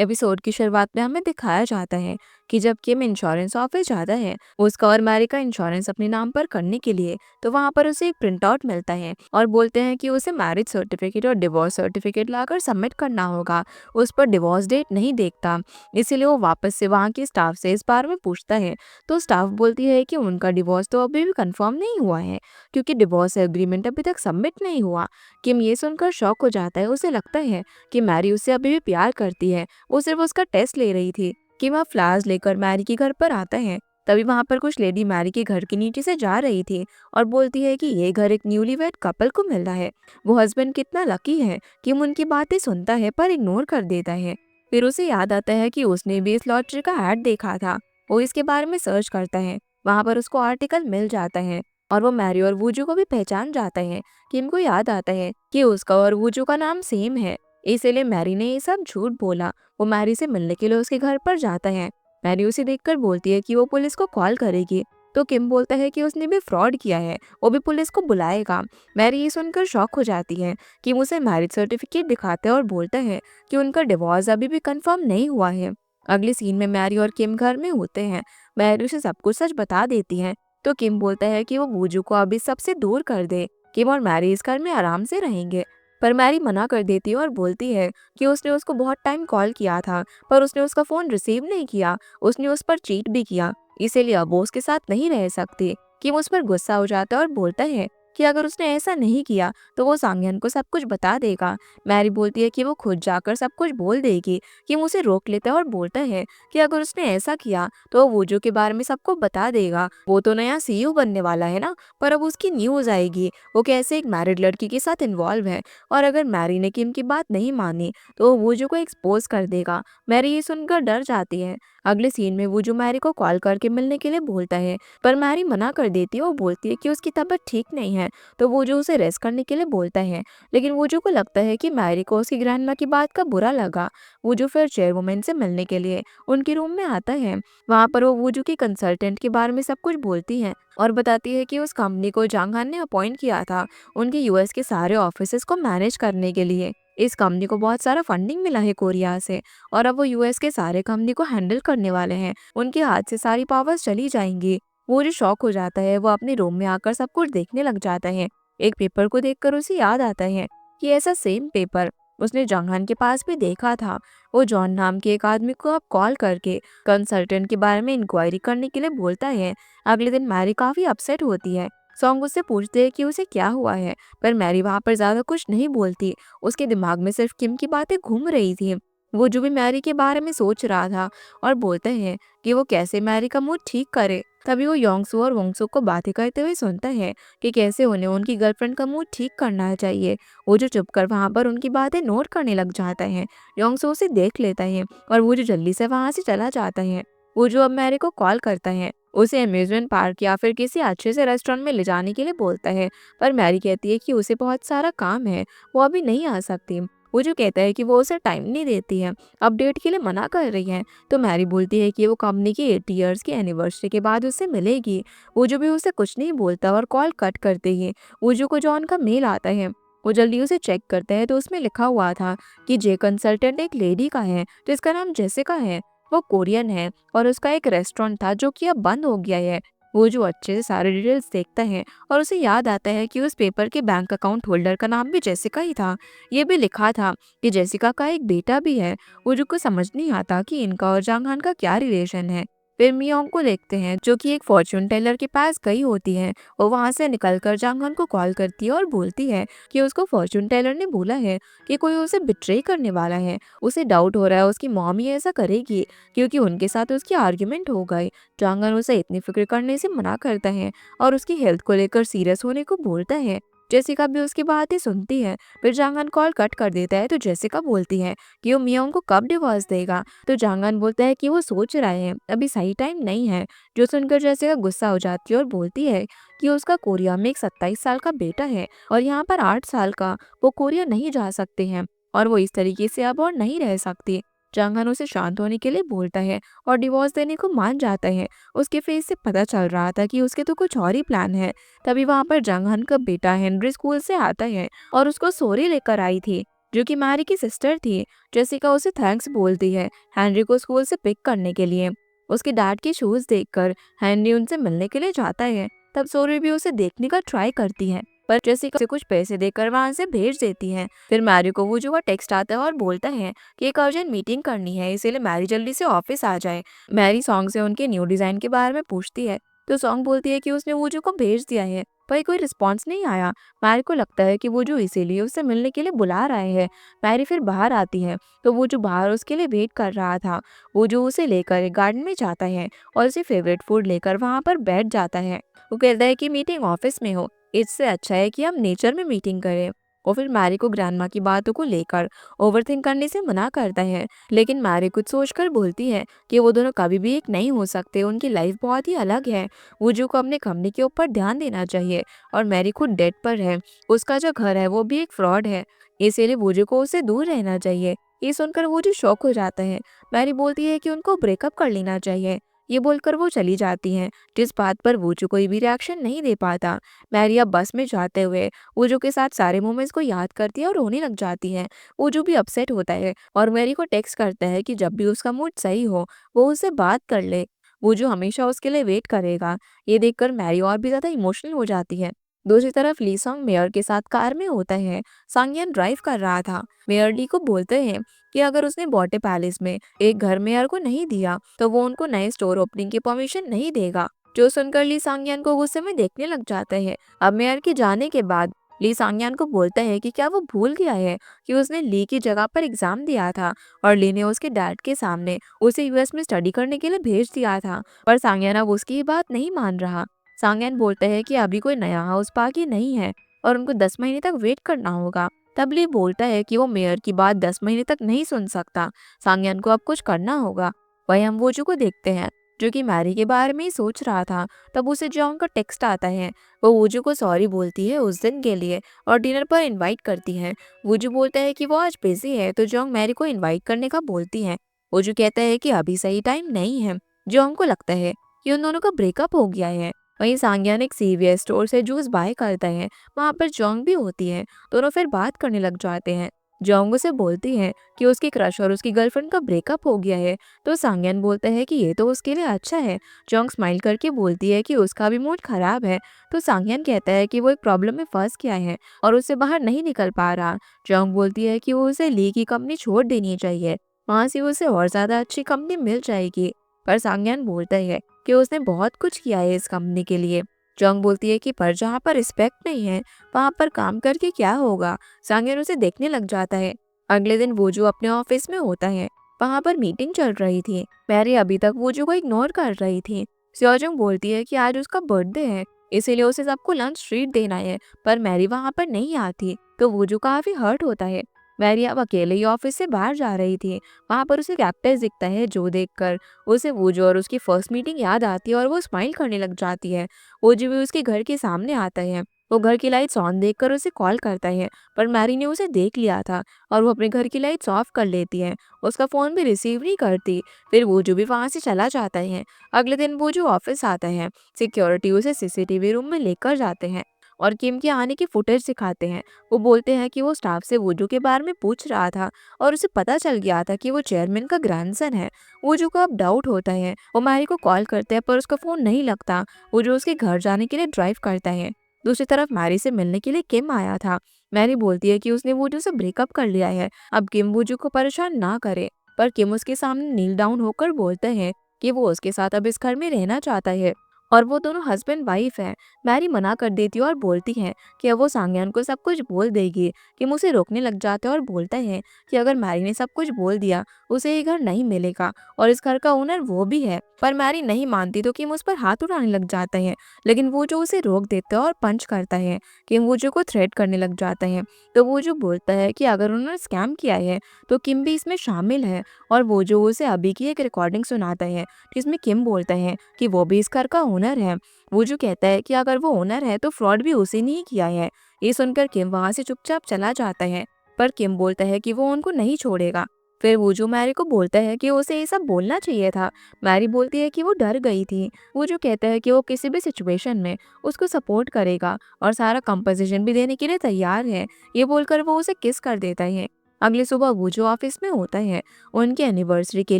Episode की शुरुआत में हमें दिखाया जाता है कि जब किम इंश्योरेंस ऑफिस जाता है उसका और मैरी का इंश्योरेंस अपने नाम पर करने के लिए, तो वहां पर उसे एक प्रिंट आउट मिलता है और बोलते हैं कि उसे मैरिज सर्टिफिकेट और डिवोर्स सर्टिफिकेट लाकर सबमिट करना होगा। उस पर डिवोर्स डेट नहीं देखता, इसीलिए वो वापस से वहाँ के स्टाफ से इस बारे में पूछता है। तो स्टाफ बोलती है कि उनका डिवोर्स तो अभी भी कंफर्म नहीं हुआ है क्योंकि डिवोर्स एग्रीमेंट अभी तक सबमिट नहीं हुआ। किम ये सुनकर शॉक हो जाता है, उसे लगता है कि मैरी उससे अभी भी प्यार करती है, वो सिर्फ उसका टेस्ट ले रही थी। कि वह फ्लावर्स लेकर मैरी के घर पर आता है। तभी वहां पर कुछ लेडी मैरी के घर के नीचे से जा रही थी और बोलती है कि ये घर एक न्यूली वेड कपल को मिला है। वो हस्बैंड कितना लकी है कि वो उनकी बातें सुनता है पर इग्नोर कर देता है। फिर उसे याद आता है कि उसने भी इस लॉटरी का ऐड देखा था। वो इसके बारे में सर्च करता है, वहां पर उसको आर्टिकल मिल जाता है और वो मैरी और वूजू को भी पहचान जाता है। किम को याद आता है कि उसका और वूजू का नाम सेम है, इसीलिए मैरी ने ये सब झूठ बोला। वो मैरी से मिलने के लिए उसके घर पर जाता है। मैरी उसे देखकर बोलती है कि वो पुलिस को कॉल करेगी। तो किम बोलता है कि उसने भी फ्रॉड किया है, वो भी पुलिस को बुलाएगा। मैरी ये सुनकर शॉक हो जाती है। किम उसे मैरिज सर्टिफिकेट दिखाता है और बोलता है कि उनका डिवोर्स अभी भी कंफर्म नहीं हुआ है। अगले सीन में मैरी और किम घर में होते हैं। मैरी उसे सब कुछ सच बता देती है। तो किम बोलता है कि वो वूजू को अभी सबसे दूर कर दे। किम और मैरी इस घर में आराम से रहेंगे, पर मैरी मना कर देती है और बोलती है कि उसने उसको बहुत टाइम कॉल किया था पर उसने उसका फोन रिसीव नहीं किया, उसने उस पर चीट भी किया, इसीलिए अब वो उसके साथ नहीं रह सकती। किम उस पर गुस्सा हो जाता है और बोलता है कि अगर उसने ऐसा नहीं किया तो वो सांगयन को सब कुछ बता देगा। मैरी बोलती है कि वो खुद जाकर सब कुछ बोल देगी। किम उसे रोक लेता है और बोलता है कि अगर उसने ऐसा किया तो वो वूजू के बारे में सबको बता देगा। वो तो नया सीईओ बनने वाला है ना, पर अब उसकी न्यूज आएगी वो कैसे एक मैरिड लड़की के साथ इन्वॉल्व है, और अगर मैरी ने किम की बात नहीं मानी तो वो वूजू को एक्सपोज कर देगा। मैरी ये सुनकर डर जाती है। अगले सीन में वूजू मैरी को कॉल करके मिलने के लिए बोलता है, पर मैरी मना कर देती है। वो बोलती है कि उसकी तबीयत ठीक नहीं है, तो वूजू उसे रेस्ट करने के लिए बोलता है। लेकिन वूजू को लगता है कि मैरी को उसकी ग्रैंडमा की बात का बुरा लगा। वूजू फिर चेयरवुमन से मिलने के लिए उनके रूम में आता है। वहाँ पर वो वूजू की कंसल्टेंट के बारे में सब कुछ बोलती है और बताती है कि उस कंपनी को जांगहान ने अपॉइंट किया था उनके यूएस के सारे ऑफिसेस को मैनेज करने के लिए। इस कंपनी को बहुत सारा फंडिंग मिला है कोरिया से और अब वो यूएस के सारे कंपनी को हैंडल करने वाले हैं। उनके हाथ से सारी पावर्स चली जाएंगी। वो जो शॉक हो जाता है, वो अपने रूम में आकर सब कुछ देखने लग जाता है। एक पेपर को देखकर उसे याद आता है कि ऐसा सेम पेपर उसने जंगहान के पास भी देखा था। वो जॉन नाम के एक आदमी को अब कॉल करके कंसल्टेंट के बारे में इंक्वायरी करने के लिए बोलता है। अगले दिन मैरी काफी अपसेट होती है। सॉन्ग उससे पूछते हैं कि उसे क्या हुआ है, पर मैरी वहां पर ज्यादा कुछ नहीं बोलती। उसके दिमाग में सिर्फ किम की बातें घूम रही थी। वो जो भी मैरी के बारे में सोच रहा था और बोलते हैं कि वो कैसे मैरी का मूड ठीक करे। तभी वो योंगसू और वोंगसू को बातें करते हुए सुनता है कि कैसे उन्हें उनकी गर्लफ्रेंड का मूड ठीक करना चाहिए। वो जो चुप कर वहां पर उनकी बातें नोट करने लग जाता है। योंगसू उसे देख लेता है और वो जो जल्दी से वहां से चला जाता है। वो जो अब मैरी को कॉल करता है, उसे अम्यूजमेंट पार्क या फिर किसी अच्छे से रेस्टोरेंट में ले जाने के लिए बोलता है, पर मैरी कहती है कि उसे बहुत सारा काम है, वो अभी नहीं आ सकती। वो जो कहता है कि वो उसे टाइम नहीं देती है, अपडेट के लिए मना कर रही है। तो मैरी बोलती है कि वो कंपनी की 80 ईयर्स की एनिवर्सरी के बाद उससे मिलेगी। वो जो भी उसे कुछ नहीं बोलता और कॉल कट करते ही वो जो को जॉन का मेल आता है। वो जल्दी उसे चेक करता है तो उसमें लिखा हुआ था कि जे कंसल्टेंट एक लेडी का है जिसका नाम जेसिका है। वो कोरियन है और उसका एक रेस्टोरेंट था जो कि अब बंद हो गया है। वो जो अच्छे से सारे डिटेल्स देखता है और उसे याद आता है कि उस पेपर के बैंक अकाउंट होल्डर का नाम भी जेसिका ही था। ये भी लिखा था कि जेसिका का एक बेटा भी है। वो जो को समझ नहीं आता कि इनका और जांगहान का क्या रिलेशन है। फिर मियोंग को देखते हैं जो कि एक फॉर्च्यून टेलर के पास गई होती है। वो वहां से निकलकर जांगहान को कॉल करती है और बोलती है कि उसको फॉर्च्यून टेलर ने बोला है कि कोई उसे बिट्रे करने वाला है। उसे डाउट हो रहा है उसकी मॉम ही ऐसा करेगी क्योंकि उनके साथ उसकी आर्ग्यूमेंट हो गई। जांगहान उसे इतनी फिक्र करने से मना करता है और उसकी हेल्थ को लेकर सीरियस होने को बोलता है। जेसिका भी उसकी बातें सुनती है। फिर जांगहान कॉल कट कर देता है तो जेसिका बोलती है कि वो मियोंग को कब डिवोर्स देगा। तो जांगहान बोलता है कि वो सोच रहे हैं, अभी सही टाइम नहीं है। जो सुनकर जेसिका गुस्सा हो जाती है और बोलती है कि उसका कोरिया में एक 27 साल का बेटा है और यहाँ पर 8 साल का। वो कोरिया नहीं जा सकते हैं और वो इस तरीके से अब और नहीं रह सकती। जांगहान उसे शांत होने के लिए बोलता है और डिवोर्स देने को मान जाता है। उसके फेस से पता चल रहा था कि उसके तो कुछ और ही प्लान है। तभी वहां पर जांगहान का बेटा हेनरी स्कूल से आता है और उसको सॉरी लेकर आई थी। जो कि मैरी की सिस्टर थी। जेसिका उसे थैंक्स बोलती है हेनरी को स्कूल से पिक करने के लिए। उसके डैड के शूज देखकर हेनरी उनसे मिलने के लिए जाता है। तब सोरी भी उसे देखने का ट्राई करती है, पर जेसिका उसे कुछ पैसे देकर वहां से भेज देती है। फिर मैरी को वो जो टेक्स्ट आता है और बोलता है कि एक अर्जेंट मीटिंग करनी है, इसीलिए मैरी जल्दी से ऑफिस आ जाए। मैरी सॉन्ग से उनके न्यू डिजाइन के बारे में पूछती है, तो सॉन्ग बोलती है कि उसने वूजू को भेज दिया है, पर कोई रिस्पॉन्स नहीं आया। मैरी को लगता है कि वूजू इसीलिए उससे मिलने के लिए बुला रहे हैं। मैरी फिर बाहर आती है, तो वूजू बाहर उसके लिए वेट कर रहा था। वूजू उसे लेकर एक गार्डन में जाता है और उसे फेवरेट फूड लेकर वहाँ पर बैठ जाता है। वो कहता है कि मीटिंग ऑफिस में हो, इससे अच्छा है कि हम नेचर में मीटिंग करें। और फिर मैरी को ग्रैंडमा की बातों को लेकर ओवरथिंक करने से मना करता है, लेकिन मैरी कुछ सोचकर बोलती है कि वो दोनों कभी भी एक नहीं हो सकते, उनकी लाइफ बहुत ही अलग है। वूजू को अपने कंपनी के ऊपर ध्यान देना चाहिए और मैरी खुद डेट पर है, उसका जो घर है वो भी एक फ्रॉड है, इसीलिए वूजू को उससे दूर रहना चाहिए। ये सुनकर वूजू शॉक हो जाता है। मैरी बोलती है कि उनको ब्रेकअप कर लेना चाहिए। ये बोलकर वो चली जाती हैं, जिस बात पर वूजू कोई भी रिएक्शन नहीं दे पाता। मैरी अब बस में जाते हुए वूजू के साथ सारे मोमेंट्स को याद करती है और रोने लग जाती है। वूजू भी अपसेट होता है और मैरी को टेक्स्ट करता है कि जब भी उसका मूड सही हो वो उससे बात कर ले, वूजू हमेशा उसके लिए वेट करेगा। ये देखकर मैरी और भी ज्यादा इमोशनल हो जाती है। दूसरी तरफ ली सॉन्ग मेयर के साथ कार में होता है। सांगयन ड्राइव कर रहा था। मेयर ली को बोलते हैं कि अगर उसने बॉटे पैलेस में एक घर मेयर को नहीं दिया तो वो उनको नए स्टोर ओपनिंग की परमिशन नहीं देगा। जो सुनकर ली सांगयान को गुस्से में देखने लग जाता है। अब मेयर के जाने के बाद ली सांगयान को बोलता है कि क्या वो भूल गया है कि उसने ली की जगह पर एग्जाम दिया था और ली ने उसके डैड के सामने उसे यूएस में स्टडी करने के लिए भेज दिया था, पर सांगयान अब उसकी ये बात नहीं मान रहा। सांगयान बोलता है कि अभी कोई नया हाउस बाकी नहीं है और उनको 10 महीने तक वेट करना होगा। तब ली बोलता है कि वो मेयर की बात 10 महीने तक नहीं सुन सकता, सांगयान को अब कुछ करना होगा। वही हम वोजू को देखते हैं, जो कि मैरी के बारे में ही सोच रहा था। तब उसे जॉन्ग का टेक्स्ट आता है। वो वूजू को सॉरी बोलती है उस दिन के लिए और डिनर पर इनवाइट करती है। वूजू बोलता है कि वो आज बिजी है, तो जॉन्ग मैरी को इनवाइट करने का बोलती है। वूजू कहता है कि अभी सही टाइम नहीं है। जॉन्ग को लगता है कि उन दोनों का ब्रेकअप हो गया है। वहीं सांगयान एक सीवीएस स्टोर से जूस बाय करता है, वहाँ पर जॉन्ग भी होती है। दोनों फिर बात करने लग जाते हैं। जॉन्ग उसे बोलती है कि उसकी क्रश और उसकी गर्लफ्रेंड का ब्रेकअप हो गया है, तो सांगयान बोलता है कि ये तो उसके लिए अच्छा है। जॉन्ग स्माइल करके बोलती है कि उसका भी मूड खराब है, तो सांगयान कहता है कि वो एक प्रॉब्लम में फंस गया है और उससे बाहर नहीं निकल पा रहा। जॉन्ग बोलती है कि वो उसे ली की कंपनी छोड़ देनी चाहिए, वहाँ से उसे और ज्यादा अच्छी कंपनी मिल जाएगी। पर सांगयान बोलता है कि उसने बहुत कुछ किया है इस कंपनी के लिए। जॉन्ग बोलती है कि पर जहाँ पर रिस्पेक्ट नहीं है वहाँ पर काम करके क्या होगा। सांगयान उसे देखने लग जाता है। अगले दिन वोजू अपने ऑफिस में होता है। वहाँ पर मीटिंग चल रही थी। मैरी अभी तक वोजू को इग्नोर कर रही थी। स्योजोंग बोलती है कि आज उसका बर्थडे है, इसीलिए उसे सबको लंच ट्रीट देना है, पर मैरी वहाँ पर नहीं आती, तो वोजू काफी हर्ट होता है। मैरी अब अकेले ही ऑफिस से बाहर जा रही थी। वहाँ पर उसे कैक्टस दिखता है, जो देखकर उसे वोजू और उसकी फर्स्ट मीटिंग याद आती है और वो स्माइल करने लग जाती है। वोजू भी उसके घर के सामने आता है। वो घर की लाइट्स ऑन देखकर उसे कॉल करता है, पर मैरी ने उसे देख लिया था और वो अपने घर की लाइट्स ऑफ कर लेती है। उसका फोन भी रिसीव नहीं करती। फिर वोजू भी वहां से चला जाता है। अगले दिन वोजू ऑफिस आता है। सिक्योरिटी उसे सीसीटीवी रूम में लेकर जाते हैं और किम के आने की फुटेज दिखाते हैं। वो बोलते हैं कि वो स्टाफ से वोजू के बारे में पूछ रहा था और उसे पता चल गया था कि वो चेयरमैन का ग्रैंडसन है। वोजू को अब डाउट होता है। वो मैरी को कॉल करते हैं पर उसका फोन नहीं लगता। वोजू उसके घर जाने के लिए ड्राइव करता है। दूसरी तरफ मैरी से मिलने के लिए किम आया था। मैरी बोलती है कि उसने वोजू से ब्रेकअप कर लिया है, अब किम वोजू को परेशान ना करे, पर किम उसके सामने नील डाउन होकर बोलते हैं कि वो उसके साथ अब इस घर में रहना चाहता है और वो दोनों हस्बैंड वाइफ है। मैरी मना कर देती है और बोलती है कि अब वो सांगयान को सब कुछ बोल देगी। किम उसे रोकने लग जाता है और बोलता है कि अगर मैरी ने सब कुछ बोल दिया उसे ये घर नहीं मिलेगा और इस घर का ओनर वो भी है। पर मैरी नहीं मानती तो किम उस पर हाथ उठाने लग जाता है, लेकिन वो जो उसे रोक देता है और पंच करता है। किम वो जो को थ्रेट करने लग जाता है, तो वो जो बोलता है कि अगर उन्होंने स्कैम किया है तो किम भी इसमें शामिल है और वो जो उसे अभी की एक रिकॉर्डिंग सुनाता है जिसमें किम बोलता है कि वो भी इस घर का ओनर है। वो जो कहता है कि अगर वो ओनर है तो फ्रॉड भी उसी ने ही किया है। ये सुनकर किम वहां से चुपचाप चला जाता है, पर किम बोलता है कि वो उनको नहीं छोड़ेगा। फिर वो जो मैरी को बोलता है कि उसे ये सब बोलना चाहिए था। मैरी बोलती है कि वो डर गई थी। वो जो कहता है कि वो किसी भी सिचुएशन में उसको सपोर्ट करेगा और सारा कंपोजिशन भी देने के लिए तैयार है। ये बोलकर वो उसे किस कर देता है। अगली सुबह वो जो ऑफिस में होता है, उनकी एनिवर्सरी के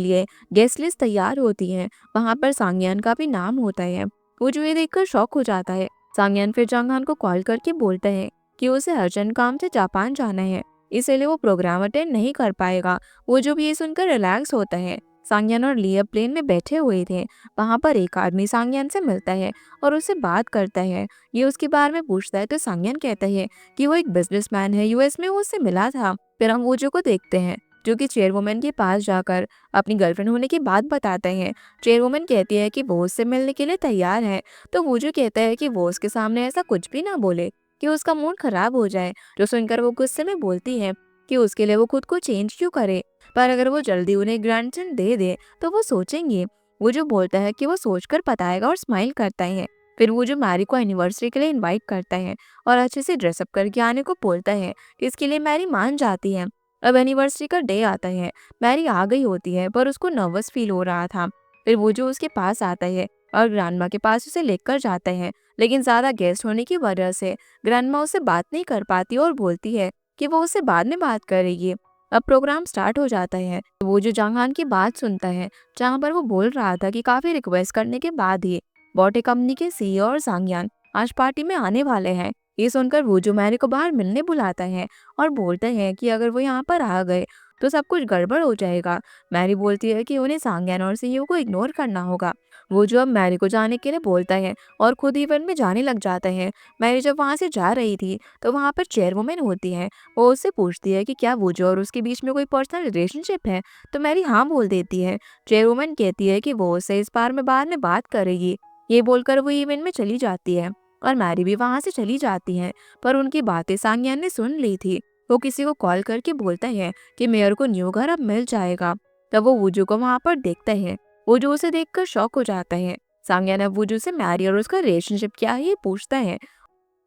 लिए गेस्ट लिस्ट तैयार होती है। वहाँ पर सांगयान का भी नाम होता है। वो जो ये देखकर शॉक हो जाता है। सांगयान फिर जंगहान को कॉल करके बोलता है कि उसे अर्जेंट काम से जापान जाना है, इसीलिए वो प्रोग्राम अटेंड नहीं कर पाएगा। वो जो भी ये सुनकर रिलैक्स होता है। सांगयान और लिया प्लेन में बैठे हुए थे। वहाँ पर एक आदमी सांगयान से मिलता है और उससे बात करता है। ये उसके बारे में पूछता है तो सांगयान कहता है कि वो एक बिजनेसमैन है, यूएस में वो उससे मिला था। फिर हम वूजू को देखते हैं जो कि चेयरवुमन के पास जाकर अपनी गर्लफ्रेंड होने की बात बताते हैं। चेयरवुमन कहती है कि वो उससे मिलने के लिए तैयार है, तो वूजू कहता है कि वो उसके सामने ऐसा कुछ भी ना बोले कि उसका मूड खराब हो जाए। जो सुनकर वो गुस्से में बोलती है कि उसके लिए वो खुद को चेंज क्यों करे, पर अगर वो जल्दी उन्हें ग्रैंडसन दे दे तो वो सोचेंगे। वो जो बोलता है कि वो सोचकर बताएगा और स्माइल करता है। फिर वो जो मैरी को एनिवर्सरी के लिए इनवाइट करता है और अच्छे से ड्रेसअप करके आने को बोलता है। इसके लिए मैरी मान जाती है। अब एनिवर्सरी का डे आता है। मैरी आ गई होती है पर उसको नर्वस फील हो रहा था। फिर वो जो उसके पास आता है और ग्रैंडमा के पास उसे लेकर जाता है, लेकिन ज्यादा गेस्ट होने की वजह से ग्रैंडमा उससे बात नहीं कर पाती और बोलती है कि वो उससे बाद में बात करेगी। अब प्रोग्राम स्टार्ट हो जाता है। वो जो जंगहान की बात सुनता है, जहाँ पर वो बोल रहा था कि काफी रिक्वेस्ट करने के बाद ही बॉटे कंपनी के सीईओ और सांगयान आज पार्टी में आने वाले हैं। ये सुनकर वो जो मैरी को बाहर मिलने बुलाता है और बोलता है कि अगर वो यहाँ पर आ गए तो सब कुछ गड़बड़ हो जाएगा। मैरी बोलती है कि उन्हें सांगयान और सीईओ को इग्नोर करना होगा। वो जो अब मैरी को जाने के लिए बोलता है और खुद इवेंट में जाने लग जाता है। मैरी जब वहाँ से जा रही थी तो वहाँ पर चेयरवुमन होती है। वो उससे पूछती है कि क्या वो जो और उसके बीच में कोई पर्सनल रिलेशनशिप है, तो मैरी हाँ बोल देती है। चेयरवुमन कहती है कि वो उससे इस बार में बाद में बात करेगी। ये बोलकर वो इवेंट में चली जाती है और मैरी भी वहां से चली जाती है। पर उनकी बातें सांगयान ने सुन ली थी। वो किसी को कॉल करके बोलता है कि मेयर को न्यू घर अब मिल जाएगा। तब वो वूजू को वहां पर देखता है। वूजू उसे देखकर शॉक हो जाता है। सांगयान अब वूजू से मैरी और उसका रिलेशनशिप क्या है ये पूछता है।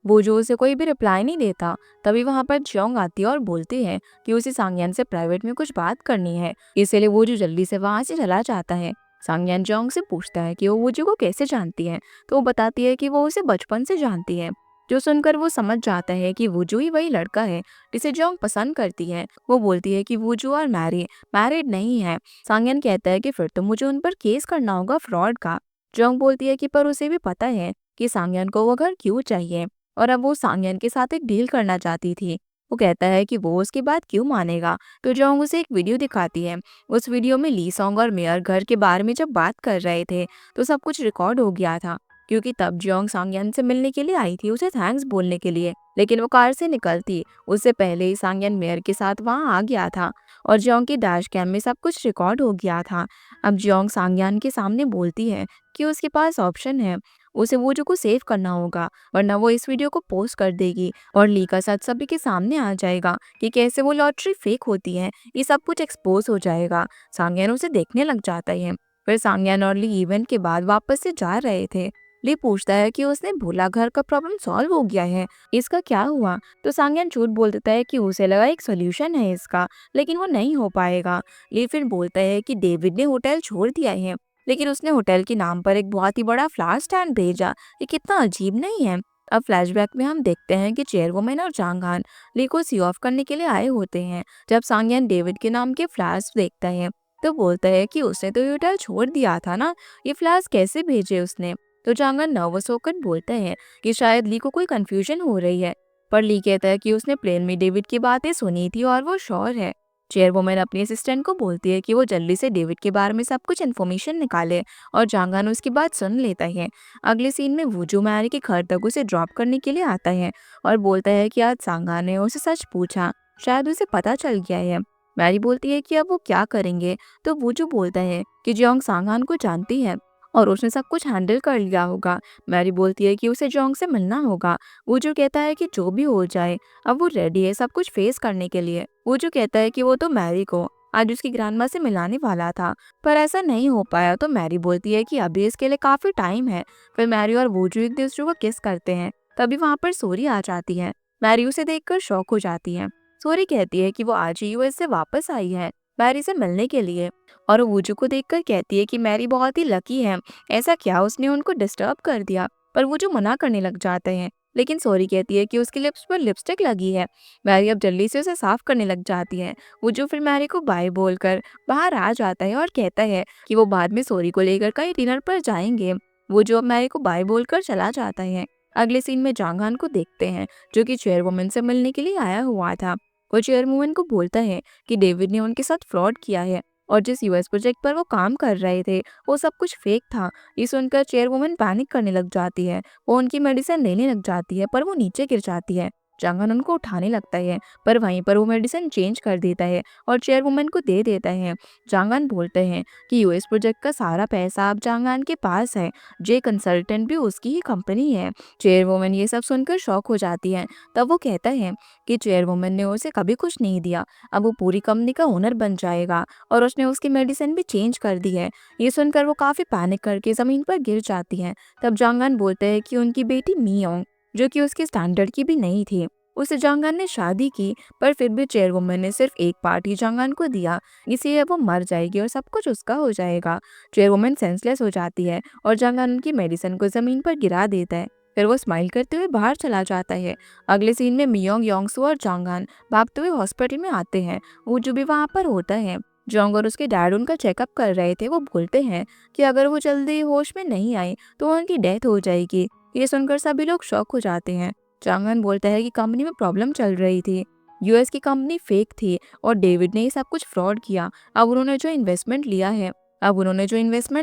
वूजू उसे कोई भी रिप्लाई नहीं देता। तभी वहां पर जियोंग आती है और बोलती है कि उसे सांगयान से प्राइवेट में कुछ बात करनी है, इसीलिए वूजू जल्दी से वहां से चला जाता है। सांगयान जियोंग से पूछता है कि वो वूजू को कैसे जानती है, तो वो बताती है कि वो उसे बचपन से जानती है। जो सुनकर वो समझ जाता है कि वूजू ही वही लड़का है जिसे जियोंग पसंद करती है। वो बोलती है कि वूजू और मैरी मैरिड नहीं है। सांगयान कहता है कि फिर तो मुझे उन पर केस करना होगा फ्रॉड का। जियोंग बोलती है कि पर उसे भी पता है कि सांगयान को वो घर क्यों चाहिए और अब वो सांगयान के साथ एक डील करना चाहती थी। वो कहता है कि वो उसकी बात क्यों मानेगा। तो जोंग उसे एक वीडियो दिखाती है। उस वीडियो में ली सॉन्ग और मेयर घर के बारे में जब बात कर रहे थे तो सब कुछ रिकॉर्ड हो गया था, क्योंकि तब जियोंग सांगयान से मिलने के लिए आई थी उसे थैंक्स बोलने के लिए। लेकिन वो कार से निकलती उससे पहले ही सांगयान मेयर के साथ वहां आ गया था और जियोंग की डैश कैम में सब कुछ रिकॉर्ड हो गया था। अब जियोंग सांगयान के सामने बोलती है कि उसके पास ऑप्शन है, उसे वो जो को सेव करना होगा, वरना वो इस वीडियो को पोस्ट कर देगी और ली का सच सभी के सामने आ जाएगा कि कैसे वो लॉटरी फेक होती है। ये सब कुछ एक्सपोज हो जाएगा। सांगयान उसे देखने लग जाता है। फिर सांगयान और ली इवेंट के बाद वापस से जा रहे थे। ली पूछता है कि उसने भोला घर का प्रॉब्लम सॉल्व हो गया है, इसका क्या हुआ। तो सांगयान झूठ बोल देता है कि उसे लगा एक सोल्यूशन है इसका, लेकिन वो नहीं हो पाएगा। ली फिर बोलता है कि डेविड ने होटल छोड़ दिया है, लेकिन उसने होटल के नाम पर एक बहुत ही बड़ा फ्लावर स्टैंड भेजा। ये कितना अजीब नहीं है। अब फ्लैशबैक में हम देखते हैं कि चेयरवुमन और जांगहान ली को सी ऑफ करने के लिए आए होते हैं। जब सांगयान डेविड के नाम के फ्लैश देखता है तो बोलता है कि उसने तो ये होटल छोड़ दिया था ना, ये फ्लैश कैसे भेजे उसने। तो जांगहान नर्वस होकर बोलता है कि शायद ली को कोई कंफ्यूजन हो रही है, पर ली कहता है कि उसने प्लेन में डेविड की बातें सुनी थी और वो श्योर है। चेयरवुमन अपनी असिस्टेंट को बोलती है कि वो जल्दी से डेविड के बारे में सब कुछ इन्फॉर्मेशन निकाले और जांगहान उसकी बात सुन लेता है। अगले सीन में वूजू मैरी के घर तक उसे ड्रॉप करने के लिए आता है और बोलता है कि आज सांगहान ने उसे सच पूछा, शायद उसे पता चल गया है। मैरी बोलती है कि अब वो क्या करेंगे, तो वूजू बोलता है कि जियोंग सांगहान को जानती है और उसने सब कुछ हैंडल कर लिया होगा। मैरी बोलती है कि उसे जियोंग से मिलना होगा। वूजू कहता है कि जो भी हो जाए अब वो रेडी है सब कुछ फेस करने के लिए। वो जो कहता है कि वो तो मैरी को आज उसकी ग्रैंडमा से मिलाने वाला था, पर ऐसा नहीं हो पाया। तो मैरी बोलती है कि अभी इसके लिए काफी टाइम है। फिर मैरी और वूजू एक दूसरे को किस करते हैं। तभी वहाँ पर सोरी आ जाती है। मैरी उसे देखकर शॉक हो जाती है। सोरी कहती है कि वो आज ही यूएस से वापस आई है मैरी से मिलने के लिए, और वूजू को देखकर कहती है कि मैरी बहुत ही लकी है, ऐसा क्या उसने उनको डिस्टर्ब कर दिया। पर वूजू मना करने लग जाते हैं। लेकिन सॉरी कहती है कि उसकी लिप्स पर लिपस्टिक लगी है। मैरी अब जल्दी से उसे साफ करने लग जाती है। वो जो फिर मैरी को बाय बोलकर बाहर आ जाता है और कहता है कि वो बाद में सॉरी को लेकर कहीं डिनर पर जाएंगे। वो जो अब मैरी को बाय बोलकर चला जाता है। अगले सीन में जांगहान को देखते हैं, जो कि चेयरवुमन से मिलने के लिए आया हुआ था। वो चेयरवुमन को बोलता है कि डेविड ने उनके साथ फ्रॉड किया है और जिस यूएस प्रोजेक्ट पर वो काम कर रहे थे वो सब कुछ फेक था। ये सुनकर चेयरवुमन पैनिक करने लग जाती है। वो उनकी मेडिसिन लेने लग जाती है पर वो नीचे गिर जाती है। जांगहान उनको उठाने लगता है पर वहीं पर वो मेडिसिन चेंज कर देता है और चेयरवुमन को दे देता है। जांगहान बोलते हैं कि यूएस प्रोजेक्ट का सारा पैसा अब जांगहान के पास है। जे कंसल्टेंट भी उसकी ही कंपनी है। चेयरवुमन ये सब सुनकर शॉक हो जाती है। तब वो कहता है कि चेयरवुमन ने उसे कभी कुछ नहीं दिया, अब वो पूरी कंपनी का ओनर बन जाएगा और उसने उसकी मेडिसिन भी चेंज कर दी है। ये सुनकर वो काफी पैनिक करके जमीन पर गिर जाती हैं। तब जांगहान बोलते हैं कि उनकी बेटी मियोंग, जो कि उसके स्टैंडर्ड की भी नहीं थी, उससे जांगहान ने शादी की, पर फिर भी चेयरवुमन ने सिर्फ एक पार्ट ही जांगहान को दिया, इसलिए वो मर जाएगी और सब कुछ उसका हो जाएगा। चेयरवुमन सेंसलेस हो जाती है और जांगहान उनकी मेडिसिन को जमीन पर गिरा देता है। फिर वो स्माइल करते हुए बाहर चला जाता है। अगले सीन में मियोंग, योंगसू और जांगहान भागते हुए हॉस्पिटल में आते हैं। वो जो भी वहाँ पर होता है, जोंग और उसके डैड उनका चेकअप कर रहे थे। वो बोलते हैं कि अगर वो जल्दी होश में नहीं आए तो उनकी डेथ हो जाएगी। ये सुनकर सभी लोग शॉक हो जाते हैं। चांगन बोलता है कि कंपनी में प्रॉब्लम चल रही थी, यूएस की कंपनी फेक थी और डेविड ने ये सब कुछ फ्रॉड किया। अब उन्होंने जो इन्वेस्टमेंट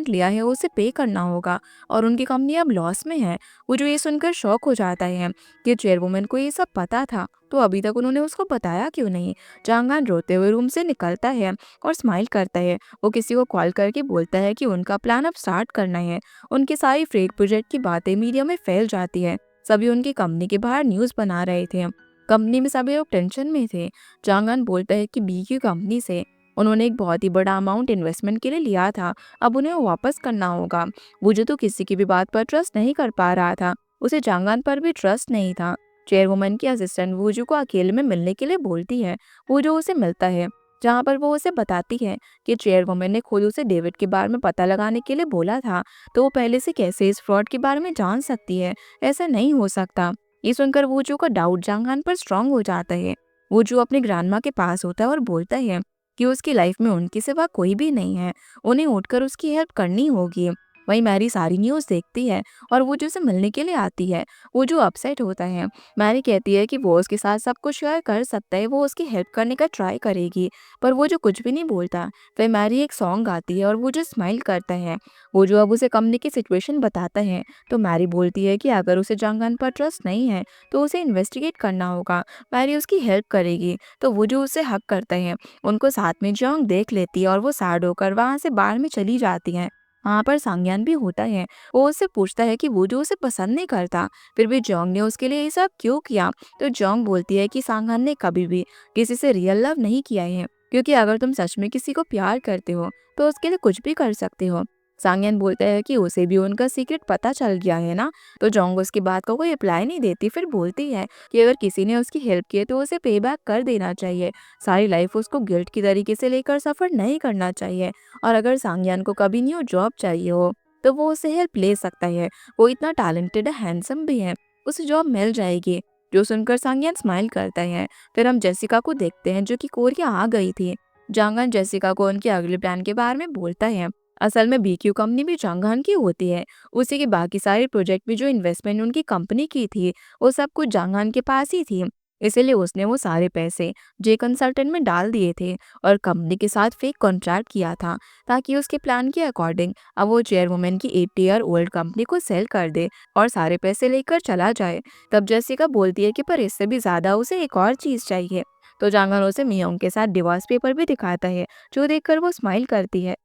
लिया है उसे पे करना होगा और उनकी कंपनी अब लॉस में है। वो जो ये सुनकर शॉक हो जाता है कि चेयरवुमन को ये सब पता था तो अभी तक उन्होंने उसको बताया क्यों नहीं। चांगान रोते हुए रूम से निकलता है और स्माइल करता है। वो किसी को कॉल करके बोलता है कि उनका प्लान अब स्टार्ट करना है। उनकी सारी फेक प्रोजेक्ट की बातें मीडिया में फैल जाती है। सभी उनकी कंपनी के बाहर न्यूज़ बना रहे थे। कंपनी में सभी लोग टेंशन में थे। चांगान बोलता है कि बी की कंपनी से उन्होंने एक बहुत ही बड़ा अमाउंट इन्वेस्टमेंट के लिए लिया था, अब उन्हें वो वापस करना होगा। वुजू तो किसी की भी बात पर ट्रस्ट नहीं कर पा रहा था, उसे चांगान पर भी ट्रस्ट नहीं था। चेयरवुमन की असिस्टेंट वुजू को अकेले में मिलने के लिए बोलती है। वुजू उसे मिलता है, जहाँ पर वो उसे बताती है कि चेयरवुमन ने खुद उसे डेविड के बारे में पता लगाने के लिए बोला था, तो वो पहले से कैसे इस फ्रॉड के बारे में जान सकती है। ऐसा नहीं हो सकता। ये सुनकर वुजू का डाउट जांगहान पर स्ट्रांग हो जाता है। वुजू अपनी ग्रैंडमा के पास होता है और बोलता है कि उसकी लाइफ में उनके सिवा कोई भी नहीं है, उन्हें उठकर उसकी हेल्प करनी होगी। वहीं मैरी सारी न्यूज़ देखती है और वो जो उसे मिलने के लिए आती है। वो जो अपसेट होता है। मैरी कहती है कि वो उसके साथ सब कुछ शेयर कर सकता है, वो उसकी हेल्प करने का ट्राई करेगी, पर वो जो कुछ भी नहीं बोलता। फिर मैरी एक सॉन्ग गाती है और वो जो स्माइल करता है। वो जो अब उसे कंपनी की सिचुएशन बताता है, तो मैरी बोलती है कि अगर उसे जांगहान पर ट्रस्ट नहीं है तो उसे इन्वेस्टिगेट करना होगा, मैरी उसकी हेल्प करेगी। तो वो जो उसे हक करता है। उनको साथ में जोंग देख लेती है और वो सैड होकर वहाँ से बाहर में चली जाती है। वहाँ पर सांग्यान भी होता है। वो उससे पूछता है कि वो जो उसे पसंद नहीं करता, फिर भी जोंग ने उसके लिए ये सब क्यों किया। तो जोंग बोलती है कि सांग्यान ने कभी भी किसी से रियल लव नहीं किया है, क्योंकि अगर तुम सच में किसी को प्यार करते हो तो उसके लिए कुछ भी कर सकते हो। सांग्यान बोलता है कि उसे भी उनका सीक्रेट पता चल गया है ना। तो जोंग उसकी बात को कोई रिप्लाई नहीं देती, फिर बोलती है कि अगर किसी ने उसकी हेल्प की है तो उसे पे बैक कर देना चाहिए। सारी लाइफ उसको गिल्ट की तरीके से लेकर सफर नहीं करना चाहिए। और अगर सांग्यान को कभी न्यू जॉब चाहिए हो तो वो उससे हेल्प ले सकता है। वो इतना टैलेंटेड है, हैंडसम भी है, उसे जॉब मिल जाएगी। जो सुनकर सांग्यान स्माइल करता है। फिर हम जेसिका को देखते हैं, जो कि कोरिया आ गई थी। जांगहान जेसिका को उनके अगले प्लान के बारे में बोलता है। असल में बीक्यू कंपनी भी जांगहान की होती है। उसी के बाकी सारे प्रोजेक्ट भी जो इन्वेस्टमेंट उनकी कंपनी की थी वो सब कुछ जांगहान के पास ही थी। इसीलिए उसने वो सारे पैसे जे कंसल्टेंट में डाल दिए थे और कंपनी के साथ फेक कॉन्ट्रैक्ट किया था, ताकि उसके प्लान के अकॉर्डिंग अब वो चेयरवुमन की 80 ईयर ओल्ड कंपनी को सेल कर दे और सारे पैसे लेकर चला जाए। तब जेसिका बोलती है कि पर इससे भी ज्यादा उसे एक और चीज चाहिए। तो जांगहान उसे मियोंग के साथ डिवोर्स पेपर भी दिखाता है, जो देखकर वो स्माइल करती है।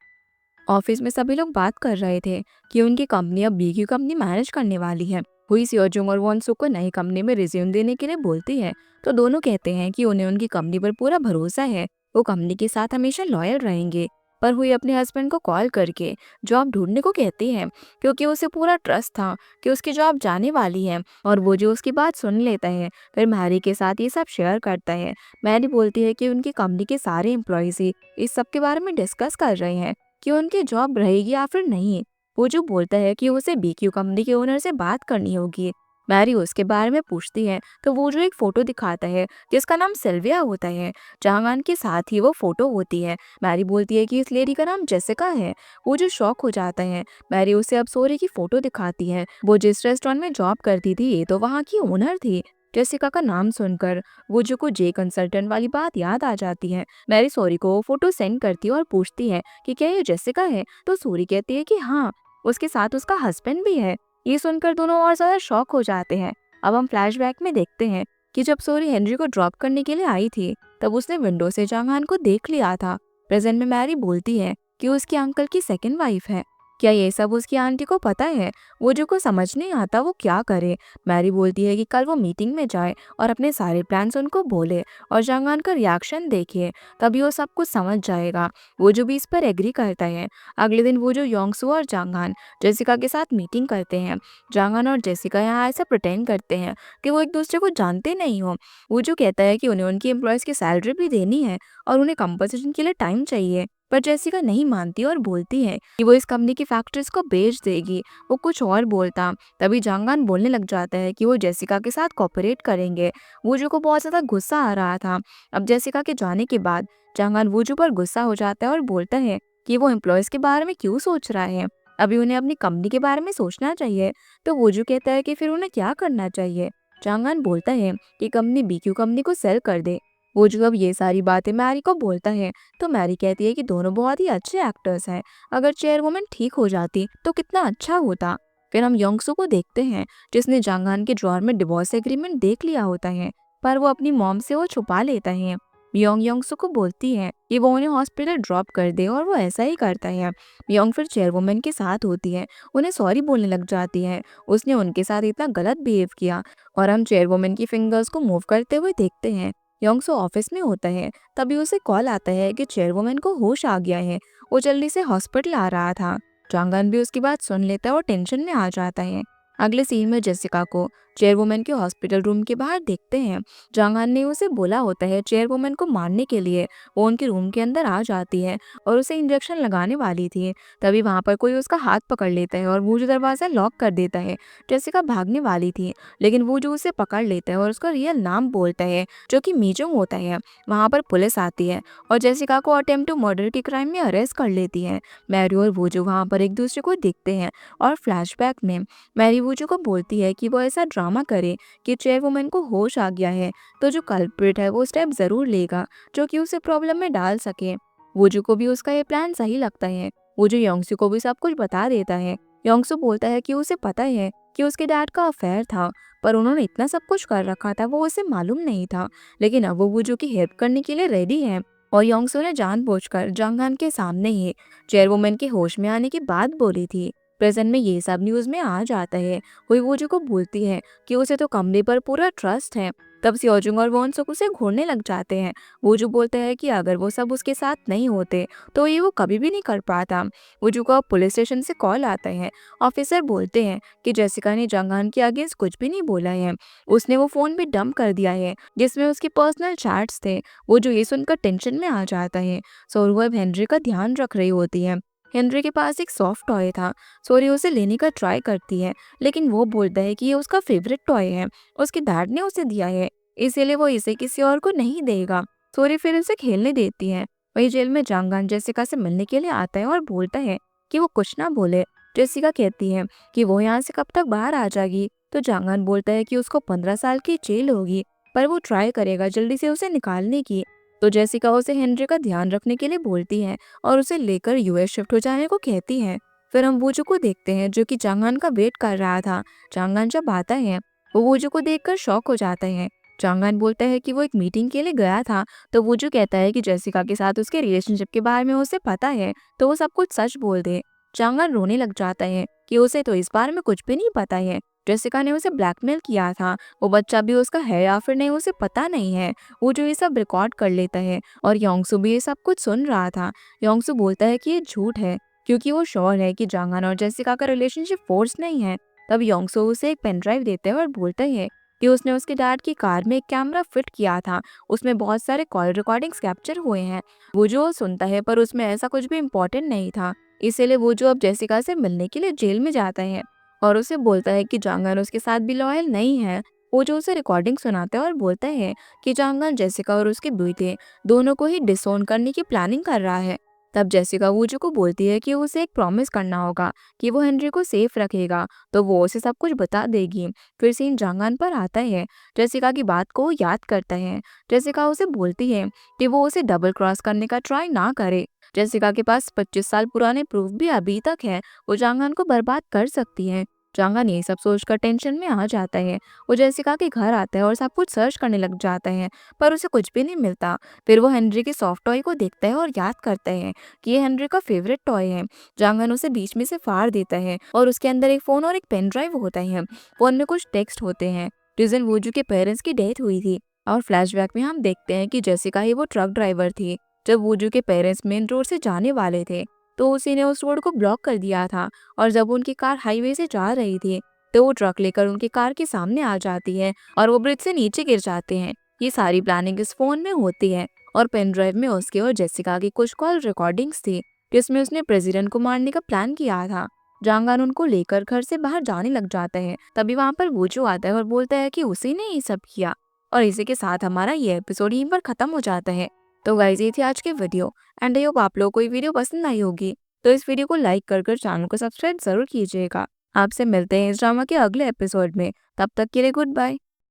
ऑफिस में सभी लोग बात कर रहे थे कि उनकी कंपनी अब बीक्यू कंपनी मैनेज करने वाली है। हुई सियोजुंग और वॉन्सु को नई कंपनी में रिज्यूम देने के लिए बोलती है, तो दोनों कहते हैं कि उन्हें उनकी कंपनी पर पूरा भरोसा है, वो कंपनी के साथ हमेशा लॉयल रहेंगे। पर हुई अपने हस्बैंड को कॉल करके जॉब ढूंढने को कहती है, क्योंकि उसे पूरा ट्रस्ट था कि उसकी जॉब जाने वाली है। और वो जो उसकी बात सुन लेता है, फिर मैरी के साथ ये सब शेयर करता है। मैरी बोलती है कि उनकी कंपनी के सारे एम्प्लॉयज ही इस सब के बारे में डिस्कस कर रहे हैं कि उनकी जॉब रहेगी या फिर नहीं। वो जो बोलता है कि उसे बीक्यू कंपनी के ओनर से बात करनी होगी मैरी उसके बारे में पूछती है तो वो जो एक फोटो दिखाता है जिसका नाम सिल्विया होता है। चांगान के साथ ही वो फोटो होती है। मैरी बोलती है कि इस लेडी का नाम जेसिका है। वो जो शॉक हो जाता है। मैरी उसे अब सोरे की फोटो दिखाती है। वो जिस रेस्टोरेंट में जॉब करती थी ये तो वहाँ की ओनर थी। जेसिका का नाम सुनकर वो जो को जे कंसल्टेंट वाली बात याद आ जाती है। मैरी सोरी को वो फोटो सेंड करती है और पूछती है कि क्या ये जेसिका है, तो सोरी कहती है कि हाँ, उसके साथ उसका हस्बैंड भी है। ये सुनकर दोनों और ज्यादा शॉक हो जाते हैं। अब हम फ्लैशबैक में देखते हैं कि जब सोरी हेनरी को ड्रॉप करने के लिए आई थी तब उसने विंडो से जांगहान को देख लिया था। प्रेजेंट में मैरी बोलती है कि उसके अंकल की सेकंड वाइफ है। क्या ये सब उसकी आंटी को पता है? वो जो को समझ नहीं आता वो क्या करे। मैरी बोलती है कि कल वो मीटिंग में जाए और अपने सारे प्लान्स उनको बोले और जांगहान का रिएक्शन देखे, तभी वो सब कुछ समझ जाएगा। वो जो भी इस पर एग्री करता है। अगले दिन वो जो योंगसू और जांगहान जेसिका के साथ मीटिंग करते हैं। जांगहान और जेसिका यहाँ ऐसा प्रिटेंड करते हैं कि वो एक दूसरे को जानते नहीं हो। वो जो कहता है कि उन्हें उनकी एम्प्लॉयज की सैलरी भी देनी है और उन्हें कंपनसेशन के लिए टाइम चाहिए, पर जेसिका नहीं मानती और बोलती है कि वो इस कंपनी की फैक्ट्रीज को बेच देगी। वो कुछ और बोलता, तभी जांगहान बोलने लग जाता है कि वो जेसिका के साथ कोऑपरेट करेंगे। वूजू को बहुत ज्यादा गुस्सा आ रहा था। अब जेसिका के जाने के बाद जांगहान वूजू पर गुस्सा हो जाता है और बोलता है कि वो एम्प्लॉयज के बारे में क्यों सोच रहा है, अभी उन्हें अपनी कंपनी के बारे में सोचना चाहिए। तो वूजू कहता है कि फिर उन्हें क्या करना चाहिए। जांगहान बोलता है कि कंपनी बीक्यू कंपनी को सेल कर दे। वूजू अब ये सारी बातें मैरी को बोलता है तो मैरी कहती है कि दोनों बहुत ही अच्छे एक्टर्स हैं। अगर चेयरवुमन ठीक हो जाती तो कितना अच्छा होता। फिर हम योंगसू को देखते हैं जिसने जांगहान के ड्रॉअर में डिवोर्स एग्रीमेंट देख लिया होता है, पर वो अपनी मॉम से वो छुपा लेता है। योंग योंगसू को बोलती है कि वो उन्हें हॉस्पिटल ड्रॉप कर दे और वो ऐसा ही करता है। योंग फिर चेयरवुमन के साथ होती है, उन्हें सॉरी बोलने लग जाती है। उसने उनके साथ इतना गलत बिहेव किया। और हम चेयरवुमन की फिंगर्स को मूव करते हुए देखते हैं। योंगसू ऑफिस में होता है, तभी उसे कॉल आता है कि चेयरवुमन को होश आ गया है। वो जल्दी से हॉस्पिटल आ रहा था। चांगन भी उसकी बात सुन लेता है और टेंशन में आ जाता है। अगले सीन में जेसिका को चेयरवुमन के हॉस्पिटल रूम के बाहर देखते हैं। जांगहान ने उसे बोला होता है चेयरवुमन को मारने के लिए। वो उनके रूम के अंदर आ जाती है और उसे इंजेक्शन लगाने वाली थी। तभी वहां पर कोई उसका हाथ पकड़ लेता है और वो जो दरवाजा लॉक कर देता है। जेसिका भागने वाली थी, लेकिन वो जो उसे पकड़ लेता है और उसका रियल नाम बोलता है जो कि मीजोंग होता है। वहां पर पुलिस आती है और जेसिका को अटेम्प्ट टू मर्डर के क्राइम में अरेस्ट कर लेती है। मैरी और वो जो वहां पर एक दूसरे को देखते हैं और फ्लैशबैक में मैरी वूजू को बोलती है कि वो ऐसा ड्रामा करे कि चेयरवुमन को होश आ गया है, तो जो कल्प्रिट है वो स्टेप जरूर लेगा जो कि उसे प्रॉब्लम में डाल सके। वूजू को भी उसका ये प्लान सही लगता है। वूजू योंगसू को भी सब कुछ बता देता है। योंगसू बोलता है कि उसे पता है कि उसके डैड का अफेयर था, पर उन्होंने इतना सब कुछ कर रखा था वो उसे मालूम नहीं था। लेकिन अब वो वूजू की हेल्प करने के लिए रेडी है। और योंगसू ने जानबूझकर जांगहान के सामने ही चेयरवुमन के होश में आने की बात बोली थी। प्रेजेंट में ये सब न्यूज में आ जाता है। कोई वूजू को बोलती है कि उसे तो कंपनी पर पूरा ट्रस्ट है। तब सियोजुंग और वॉनसुक उसे घूरने लग जाते हैं। वूजू बोलता है कि अगर वो सब उसके साथ नहीं होते तो ये वो कभी भी नहीं कर पाता। वूजू को अब पुलिस स्टेशन से कॉल आता है। ऑफिसर बोलते हैं कि जेसिका ने जांगहान के अगेंस्ट कुछ भी नहीं बोला है। उसने वो फोन भी डंप कर दिया है जिसमें उसके पर्सनल चैट्स थे। वो जो ये सुनकर टेंशन में आ जाता है। सोरू अब हेनरी का ध्यान रख रही होती है। हेनरी के पास एक सॉफ्ट टॉय था। सोरी उसे लेने का ट्राई करती है, लेकिन वो बोलता है कि ये उसका फेवरेट टॉय है, उसके डैड ने उसे दिया है, इसीलिए वो इसे किसी और को नहीं देगा। सोरी फिर उसे खेलने देती है। वही जेल में जांगहान जेसिका से मिलने के लिए आता है और बोलता है कि वो कुछ ना बोले। जेसिका कहती है कि वो यहाँ से कब तक बाहर आ जाएगी, तो जांगहान बोलता है कि उसको 15 साल की जेल होगी, पर वो ट्राई करेगा जल्दी से उसे निकालने की। तो जेसिका उसे हेनरी का ध्यान रखने के लिए बोलती है और उसे लेकर यूएस शिफ्ट हो जाने को कहती है। फिर हम वूजू को देखते हैं जो कि जांगहान का वेट कर रहा था। जांगहान जब आता है वो वूजू को देखकर शॉक हो जाता है। जांगहान बोलता है कि वो एक मीटिंग के लिए गया था, तो वूजू कहता है कि जेसिका के साथ उसके रिलेशनशिप के बारे में उसे पता है तो वो सब कुछ सच बोल दे। जांगहान रोने लग जाता है कि उसे तो इस बारे में कुछ भी नहीं पता है। जेसिका ने उसे ब्लैकमेल किया था, वो बच्चा भी उसका है या फिर नहीं उसे पता नहीं है। वो जो ये सब रिकॉर्ड कर लेता है और योंगसू भी ये सब कुछ सुन रहा था। योंगसू बोलता है कि ये झूठ है क्योंकि वो श्योर है कि जांगहान और जेसिका का रिलेशनशिप फोर्स नहीं है। तब योंगसू उसे एक पेन ड्राइव देता है और बोलता है कि उसने उसके डैड की कार में एक कैमरा फिट किया था, उसमें बहुत सारे कॉल रिकॉर्डिंग्स कैप्चर हुए हैं। वो जो सुनता है पर उसमें ऐसा कुछ भी इम्पोर्टेंट नहीं था, इसीलिए वो जो अब जेसिका से मिलने के लिए जेल में जाता है। और उसे बोलता है कि जांगन उसके साथ भी लॉयल नहीं है। वो जो उसे रिकॉर्डिंग सुनाता है और बोलता है कि जांगन जेसिका और उसके बेटे दोनों को ही डिसोन करने की प्लानिंग कर रहा है। तब जेसिका वूजू को बोलती है कि उसे एक प्रॉमिस करना होगा कि वो हेनरी को सेफ रखेगा, तो वो उसे सब कुछ बता देगी। फिर सीन जांगन पर आता है। जेसिका की बात को वो याद करता है। जेसिका उसे बोलती है कि वो उसे डबल क्रॉस करने का ट्राई ना करे। जेसिका के पास 25 साल पुराने प्रूफ भी अभी तक है, वो जांगन को बर्बाद कर सकती है। जांगन ये सब सोचकर टेंशन में आ जाता है। वो जेसिका के घर आता है और सब कुछ सर्च करने लग जाता है, पर उसे कुछ भी नहीं मिलता। फिर वो हेनरी के सॉफ्ट टॉय को देखता है और याद करता है कि ये हेनरी का फेवरेट टॉय है। जांगन उसे बीच में से फाड़ देता है और उसके अंदर एक फोन और एक पेन ड्राइव होता है। फोन में कुछ टेक्स्ट होते हैं जिस दिन वूजू के पेरेंट्स की डेथ हुई थी। और फ्लैशबैक में हम देखते हैं कि जेसिका ही वो ट्रक ड्राइवर थी। जब वूजू के पेरेंट्स मेन रोड से जाने वाले थे, तो उसी ने उस रोड को ब्लॉक कर दिया था। और जब उनकी कार हाईवे से जा रही थी, तो वो ट्रक लेकर उनकी कार के सामने आ जाती है और वो ब्रिज से नीचे गिर जाते हैं। ये सारी प्लानिंग इस फोन में होती है और पेन ड्राइव में उसके और जेसिका की कुछ कॉल रिकॉर्डिंग्स थी जिसमें उसने प्रेसिडेंट को मारने का प्लान किया था। जांगान उनको लेकर घर से बाहर जाने लग जाता है। तभी वहां पर वूजू आता है और बोलता है कि उसी ने ये सब किया। और इसी के साथ हमारा ये एपिसोड यहीं पर खत्म हो जाता है। तो गाइस, ये थी आज की वीडियो एंड आई होप आप लोगों को ये वीडियो पसंद आई होगी। तो इस वीडियो को लाइक कर चैनल को सब्सक्राइब जरूर कीजिएगा। आपसे मिलते हैं इस ड्रामा के अगले एपिसोड में। तब तक के लिए गुड बाय।